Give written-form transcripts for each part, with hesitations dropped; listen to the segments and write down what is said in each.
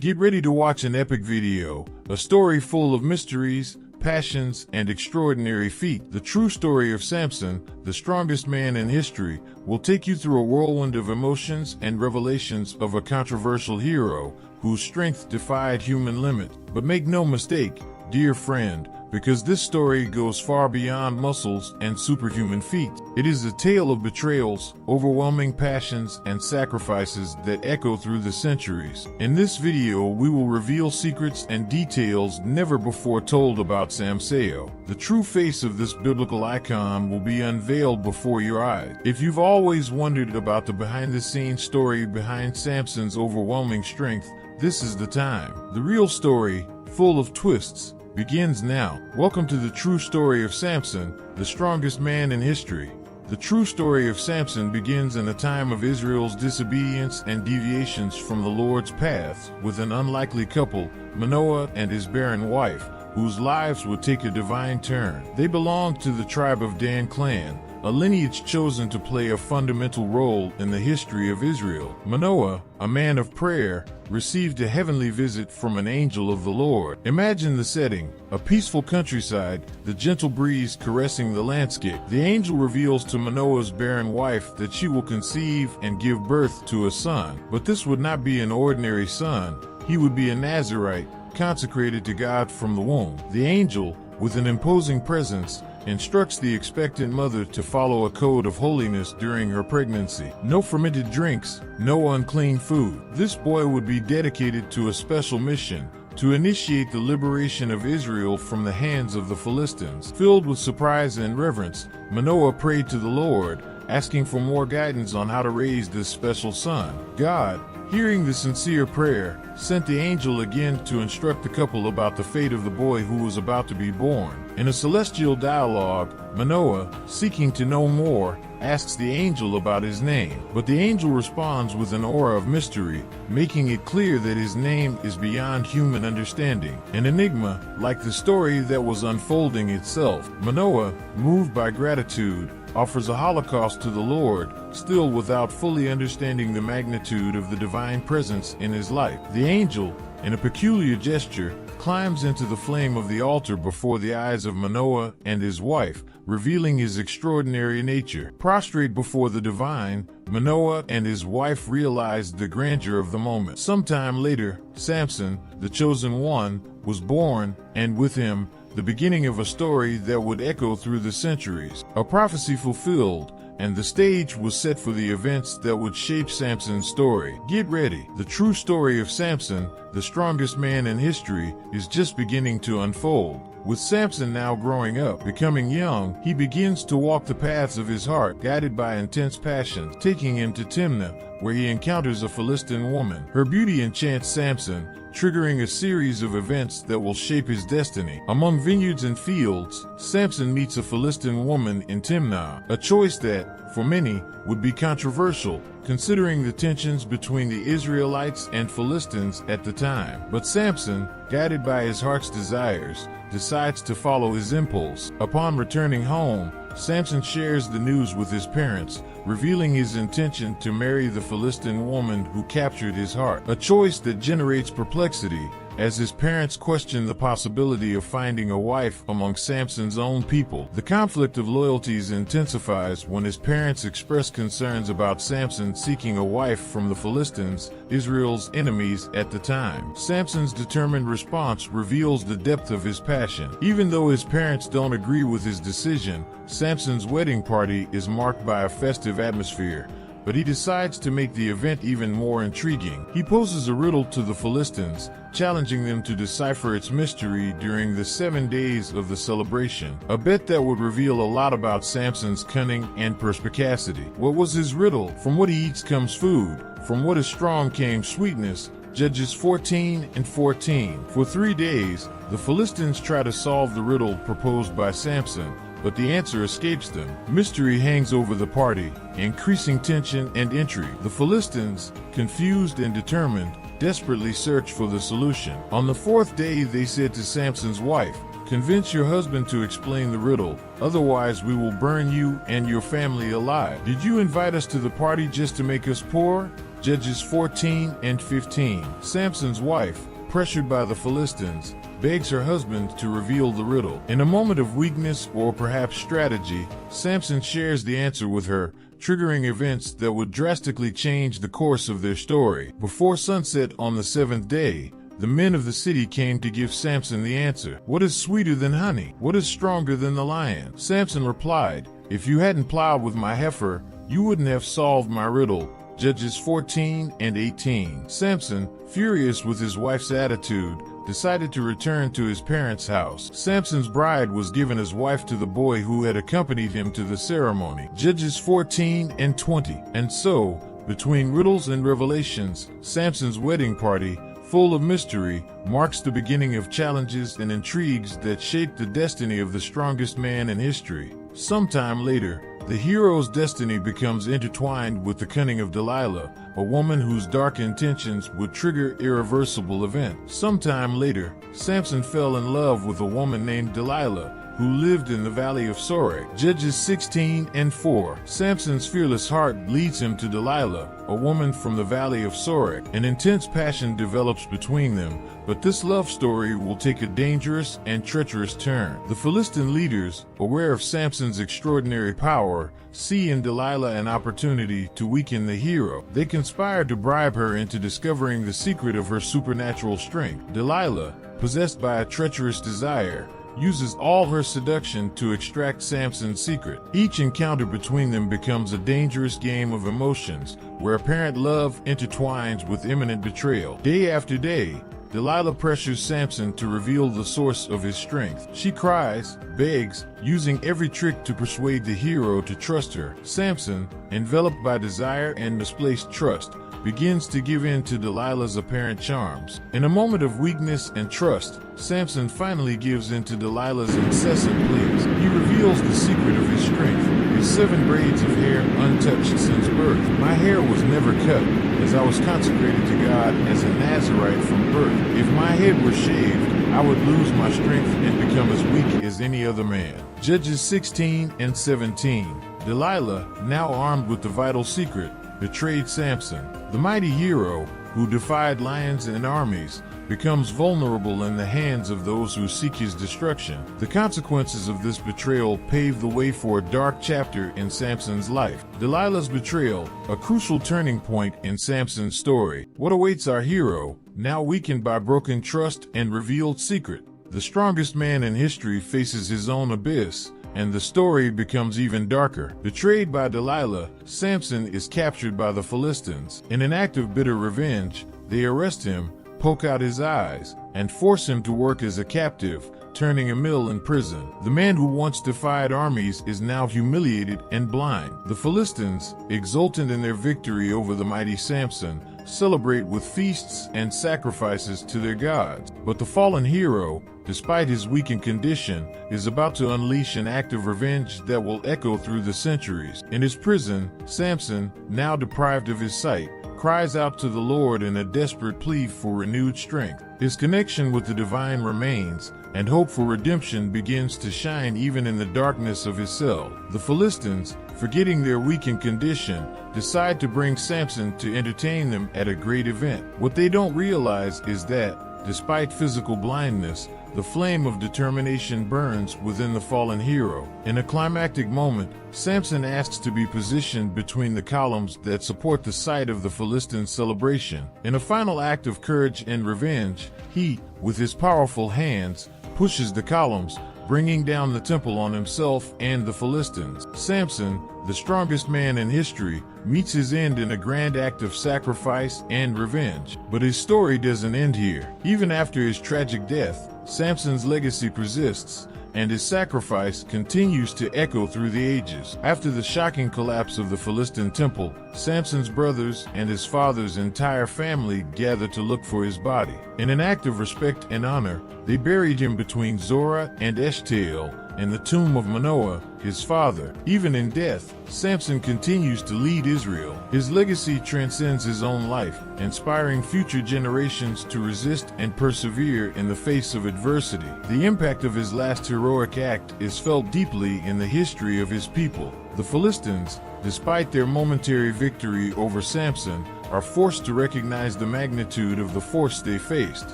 Get ready to watch an epic video, a story full of mysteries, passions, and extraordinary feats. The true story of Samson, the strongest man in history, will take you through a whirlwind of emotions and revelations of a controversial hero whose strength defied human limits. But make no mistake, dear friend, because this story goes far beyond muscles and superhuman feats. It is a tale of betrayals, overwhelming passions, and sacrifices that echo through the centuries. In this video, we will reveal secrets and details never before told about Samson. The true face of this biblical icon will be unveiled before your eyes. If you've always wondered about the behind-the-scenes story behind Samson's overwhelming strength, this is the time. The real story, full of twists, begins now. Welcome to the true story of Samson, the strongest man in history. The true story of Samson begins in a time of Israel's disobedience and deviations from the Lord's paths, with an unlikely couple, Manoah and his barren wife, whose lives would take a divine turn. They belonged to the tribe of Dan clan, a lineage chosen to play a fundamental role in the history of Israel. Manoah, a man of prayer, received a heavenly visit from an angel of the Lord. Imagine the setting, a peaceful countryside, the gentle breeze caressing the landscape. The angel reveals to Manoah's barren wife that she will conceive and give birth to a son. But this would not be an ordinary son. He would be a Nazirite, consecrated to God from the womb. The angel, with an imposing presence, instructs the expectant mother to follow a code of holiness during her pregnancy. No fermented drinks, no unclean food. This boy would be dedicated to a special mission, to initiate the liberation of Israel from the hands of the Philistines. Filled with surprise and reverence, Manoah prayed to the Lord, asking for more guidance on how to raise this special son. God, hearing the sincere prayer, sent the angel again to instruct the couple about the fate of the boy who was about to be born. In a celestial dialogue, Manoah, seeking to know more, asks the angel about his name. But the angel responds with an aura of mystery, making it clear that his name is beyond human understanding. An enigma, like the story that was unfolding itself. Manoah, moved by gratitude, offers a holocaust to the Lord, still without fully understanding the magnitude of the divine presence in his life. The angel, in a peculiar gesture, climbs into the flame of the altar before the eyes of Manoah and his wife, revealing his extraordinary nature. Prostrate before the divine, Manoah and his wife realized the grandeur of the moment. Sometime later, Samson, the chosen one, was born, and with him, the beginning of a story that would echo through the centuries. A prophecy fulfilled, and the stage was set for the events that would shape Samson's story. Get ready. The true story of Samson, the strongest man in history, is just beginning to unfold. With Samson now growing up, becoming young, he begins to walk the paths of his heart, guided by intense passions, taking him to Timnah, where he encounters a Philistine woman. Her beauty enchants Samson, triggering a series of events that will shape his destiny. Among vineyards and fields, Samson meets a Philistine woman in Timnah, a choice that, for many, would be controversial, considering the tensions between the Israelites and Philistines at the time. But Samson, guided by his heart's desires, decides to follow his impulse. Upon returning home, Samson shares the news with his parents, revealing his intention to marry the Philistine woman who captured his heart. A choice that generates perplexity, as his parents question the possibility of finding a wife among Samson's own people. The conflict of loyalties intensifies when his parents express concerns about Samson seeking a wife from the Philistines, Israel's enemies at the time. Samson's determined response reveals the depth of his passion. Even though his parents don't agree with his decision, Samson's wedding party is marked by a festive atmosphere, but he decides to make the event even more intriguing. He poses a riddle to the Philistines, challenging them to decipher its mystery during the 7 days of the celebration. A bet that would reveal a lot about Samson's cunning and perspicacity. What was his riddle? From what he eats comes food. From what is strong came sweetness. Judges 14:14. For 3 days, the Philistines try to solve the riddle proposed by Samson, but the answer escapes them. Mystery hangs over the party, increasing tension and intrigue. The Philistines, confused and determined, desperately search for the solution. On the 4th day they said to Samson's wife, "Convince your husband to explain the riddle, otherwise we will burn you and your family alive. Did you invite us to the party just to make us poor?" Judges 14 and 15. Samson's wife, pressured by the Philistines, begs her husband to reveal the riddle. In a moment of weakness or perhaps strategy, Samson shares the answer with her, triggering events that would drastically change the course of their story. Before sunset on the seventh day, the men of the city came to give Samson the answer. "What is sweeter than honey? What is stronger than the lion?" Samson replied, "If you hadn't plowed with my heifer, you wouldn't have solved my riddle." Judges 14 and 18. Samson, furious with his wife's attitude, decided to return to his parents' house. Samson's bride was given as wife to the boy who had accompanied him to the ceremony. Judges 14 and 20. And so, between riddles and revelations, Samson's wedding party, full of mystery, marks the beginning of challenges and intrigues that shape the destiny of the strongest man in history. Sometime later, the hero's destiny becomes intertwined with the cunning of Delilah, a woman whose dark intentions would trigger irreversible events. Sometime later, Samson fell in love with a woman named Delilah, who lived in the valley of Sorek. Judges 16 and 4. Samson's fearless heart leads him to Delilah, a woman from the valley of Sorek. An intense passion develops between them, but this love story will take a dangerous and treacherous turn. The Philistine leaders, aware of Samson's extraordinary power, see in Delilah an opportunity to weaken the hero. They conspire to bribe her into discovering the secret of her supernatural strength. Delilah, possessed by a treacherous desire, uses all her seduction to extract Samson's secret. Each encounter between them becomes a dangerous game of emotions, where apparent love intertwines with imminent betrayal. Day after day, Delilah pressures Samson to reveal the source of his strength. She cries, begs, using every trick to persuade the hero to trust her. Samson, enveloped by desire and misplaced trust, begins to give in to Delilah's apparent charms. In a moment of weakness and trust, Samson finally gives in to Delilah's incessant pleas. He reveals the secret of his strength, his 7 braids of hair untouched since birth. "My hair was never cut, as I was consecrated to God as a Nazirite from birth. If my head were shaved, I would lose my strength and become as weak as any other man." Judges 16 and 17. Delilah, now armed with the vital secret, betrayed Samson. The mighty hero, who defied lions and armies, becomes vulnerable in the hands of those who seek his destruction. The consequences of this betrayal pave the way for a dark chapter in Samson's life. Delilah's betrayal, a crucial turning point in Samson's story. What awaits our hero, now weakened by broken trust and revealed secret? The strongest man in history faces his own abyss, and the story becomes even darker. Betrayed by Delilah, Samson is captured by the Philistines. In an act of bitter revenge, they arrest him, poke out his eyes, and force him to work as a captive, turning a mill in prison. The man who once defied armies is now humiliated and blind. The Philistines, exultant in their victory over the mighty Samson, celebrate with feasts and sacrifices to their gods. But the fallen hero, despite his weakened condition, is about to unleash an act of revenge that will echo through the centuries. In his prison, Samson, now deprived of his sight, cries out to the Lord in a desperate plea for renewed strength. His connection with the divine remains, and hope for redemption begins to shine even in the darkness of his cell. The Philistines, forgetting their weakened condition, decide to bring Samson to entertain them at a great event. What they don't realize is that, despite physical blindness, the flame of determination burns within the fallen hero. In a climactic moment, Samson asks to be positioned between the columns that support the site of the Philistine celebration. In a final act of courage and revenge, he, with his powerful hands, pushes the columns, bringing down the temple on himself and the Philistines. Samson, the strongest man in history, meets his end in a grand act of sacrifice and revenge. But his story doesn't end here. Even after his tragic death, Samson's legacy persists, and his sacrifice continues to echo through the ages. After the shocking collapse of the Philistine temple, Samson's brothers and his father's entire family gather to look for his body. In an act of respect and honor, they buried him between Zorah and Eshtaol, in the tomb of Manoah, his father. Even in death, Samson continues to lead Israel. His legacy transcends his own life, inspiring future generations to resist and persevere in the face of adversity. The impact of his last heroic act is felt deeply in the history of his people. The Philistines, despite their momentary victory over Samson, are forced to recognize the magnitude of the force they faced.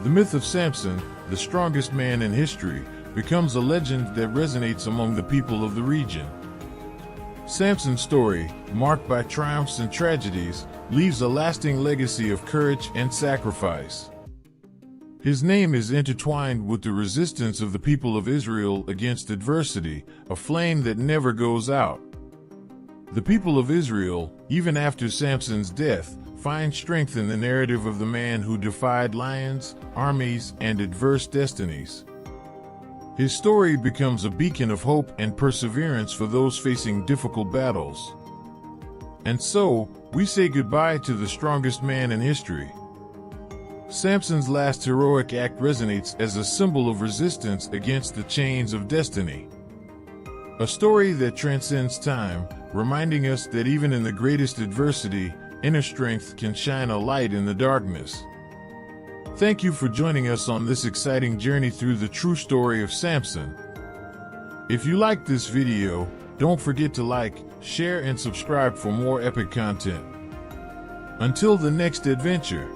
The myth of Samson, the strongest man in history, becomes a legend that resonates among the people of the region. Samson's story, marked by triumphs and tragedies, leaves a lasting legacy of courage and sacrifice. His name is intertwined with the resistance of the people of Israel against adversity, a flame that never goes out. The people of Israel, even after Samson's death, find strength in the narrative of the man who defied lions, armies, and adverse destinies. His story becomes a beacon of hope and perseverance for those facing difficult battles. And so, we say goodbye to the strongest man in history. Samson's last heroic act resonates as a symbol of resistance against the chains of destiny. A story that transcends time, reminding us that even in the greatest adversity, inner strength can shine a light in the darkness. Thank you for joining us on this exciting journey through the true story of Samson. If you liked this video, don't forget to like, share, and subscribe for more epic content. Until the next adventure.